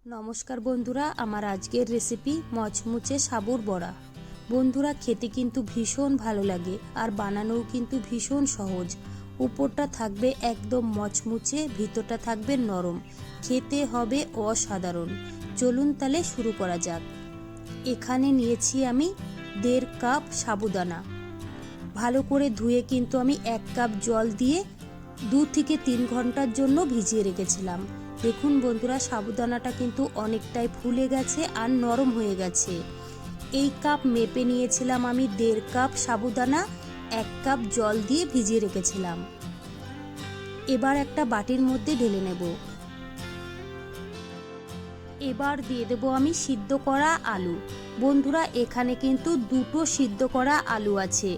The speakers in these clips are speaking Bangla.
নমস্কার বন্ধুরা, আমার আজকের রেসিপি মচমুচে সাবুর বড়া। বন্ধুরা, খেতে কিন্তু ভীষণ ভালো লাগে আর বানানোও কিন্তু ভীষণ সহজ। উপরটা থাকবে একদম মচমুচে, ভিতরটা থাকবে নরম, খেতে হবে অসাধারণ। চলুন তাহলে শুরু করা যাক। এখানে নিয়েছি আমি 1.5 কাপ সাবুদানা। ভালো করে ধুয়ে কিন্তু আমি 1 কাপ জল দিয়ে 2 থেকে 3 ঘন্টার জন্য ভিজিয়ে রেখেছিলাম। দেখুন বন্ধুরা, সাবুদানাটা কিন্তু অনেকটাই ফুলে গেছে আর নরম হয়ে গেছে। এই কাপ মেপে নিয়েছিলাম আমি 1.5 কাপ সাবুদানা, 1 কাপ জল দিয়ে ভিজিয়ে রেখেছিলাম। এবার একটা বাটির মধ্যে ঢেলে নেব। এবার দিয়ে দেব আমি সিদ্ধ করা আলু। বন্ধুরা, এখানে কিন্তু 2টো সিদ্ধ করা আলু আছে।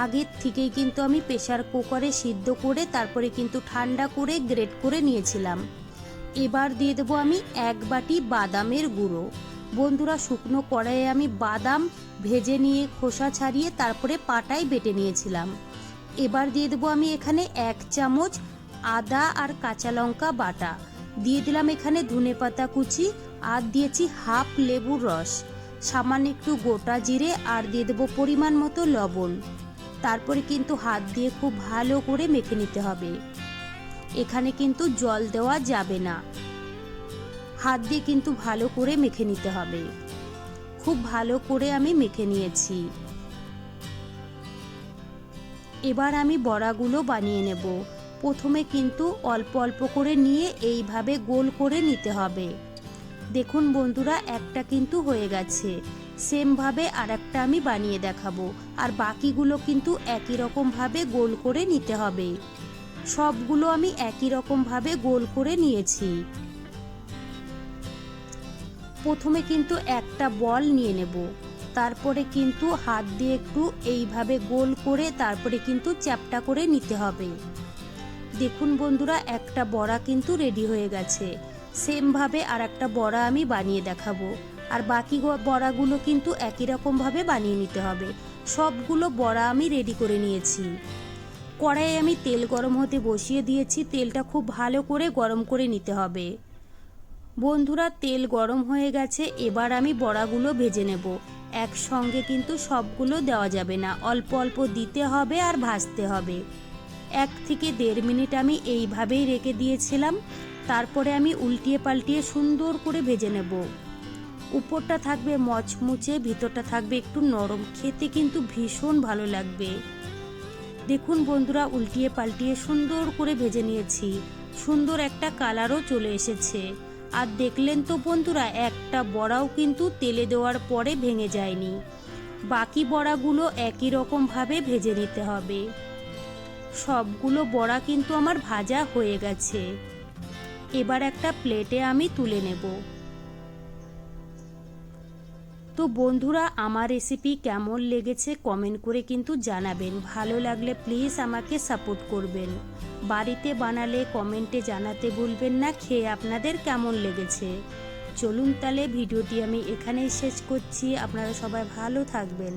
আগের থেকেই কিন্তু আমি প্রেসার কুকারে সিদ্ধ করে তারপরে কিন্তু ঠান্ডা করে গ্রেট করে নিয়েছিলাম। এবার দিয়ে দেবো আমি 1 বাটি বাদামের গুঁড়ো। বন্ধুরা, শুকনো কড়াইয়ে আমি বাদাম ভেজে নিয়ে খোসা ছাড়িয়ে তারপরে পাটায় বেটে নিয়েছিলাম। এবার দিয়ে দেবো আমি এখানে 1 চামচ আদা আর কাঁচা লঙ্কা বাটা। দিয়ে দিলাম এখানে ধনেপাতা কুচি আর দিয়েছি হাফ লেবুর রস, সামান্য একটু গোটা জিরে আর দিয়ে দেবো পরিমাণ মতো লবণ। তারপরে কিন্তু হাত দিয়ে খুব ভালো করে মেখে নিতে হবে। এখানে কিন্তু জল দেওয়া যাবে না, হাত দিয়ে কিন্তু ভালো করে মেখে নিতে হবে। খুব ভালো করে আমি মেখে নিয়েছি। এবার আমি বড়াগুলো বানিয়ে নেব। প্রথমে কিন্তু অল্প অল্প করে নিয়ে এইভাবে গোল করে নিতে হবে। দেখুন বন্ধুরা, একটা কিন্তু হয়ে গেছে। সেমভাবে আরেকটা আমি বানিয়ে দেখাবো, আর বাকিগুলো কিন্তু একই রকমভাবে গোল করে নিতে হবে। সবগুলো আমি একই রকমভাবে গোল করে নিয়েছি। প্রথমে কিন্তু একটা বল নিয়ে নেব, তারপরে কিন্তু হাত দিয়ে একটু এইভাবে গোল করে তারপরে কিন্তু চ্যাপ্টা করে নিতে হবে। দেখুন বন্ধুরা, একটা বড়া কিন্তু রেডি হয়ে গেছে। সেমভাবে আর একটা বড়া আমি বানিয়ে দেখাবো, আর বাকি বড়াগুলো কিন্তু একই রকমভাবে বানিয়ে নিতে হবে। সবগুলো বড়া আমি রেডি করে নিয়েছি। কড়াইয়ে আমি তেল গরম হতে বসিয়ে দিয়েছি। তেলটা খুব ভালো করে গরম করে নিতে হবে। বন্ধুরা, তেল গরম হয়ে গেছে। এবার আমি বড়াগুলো ভেজে নেব। একসঙ্গে কিন্তু সবগুলো দেওয়া যাবে না, অল্প অল্প দিতে হবে আর ভাজতে হবে। 1 থেকে 1.5 মিনিট আমি এইভাবেই রেখে দিয়েছিলাম। তারপরে আমি উল্টিয়ে পাল্টিয়ে সুন্দর করে ভেজে নেব। উপরটা থাকবে মচমুচে, ভিতরটা থাকবে একটু নরম, খেতে কিন্তু ভীষণ ভালো লাগবে। দেখুন বন্ধুরা, উল্টিয়ে পাল্টিয়ে সুন্দর করে ভেজে নিয়েছি। সুন্দর একটা কালারও চলে এসেছে। আর দেখলেন তো বন্ধুরা, একটা বড়াও কিন্তু তেলে দেওয়ার পরে ভেঙে যায়নি। বাকি বড়াগুলো একই রকমভাবে ভেজে নিতে হবে। সবগুলো বড়া কিন্তু আমার ভাজা হয়ে গেছে। এবার একটা প্লেটে আমি তুলে নেব। তো বন্ধুরা, আমার রেসিপি কেমন লেগেছে কমেন্ট করে কিন্তু জানাবেন। ভালো লাগলে প্লিজ আমাকে সাপোর্ট করবেন। বাড়িতে বানালে কমেন্টে জানাতে ভুলবেন না খেয়ে আপনাদের কেমন লেগেছে। চলুন তাহলে ভিডিওটি আমি এখানেই শেষ করছি। আপনারা সবাই ভালো থাকবেন।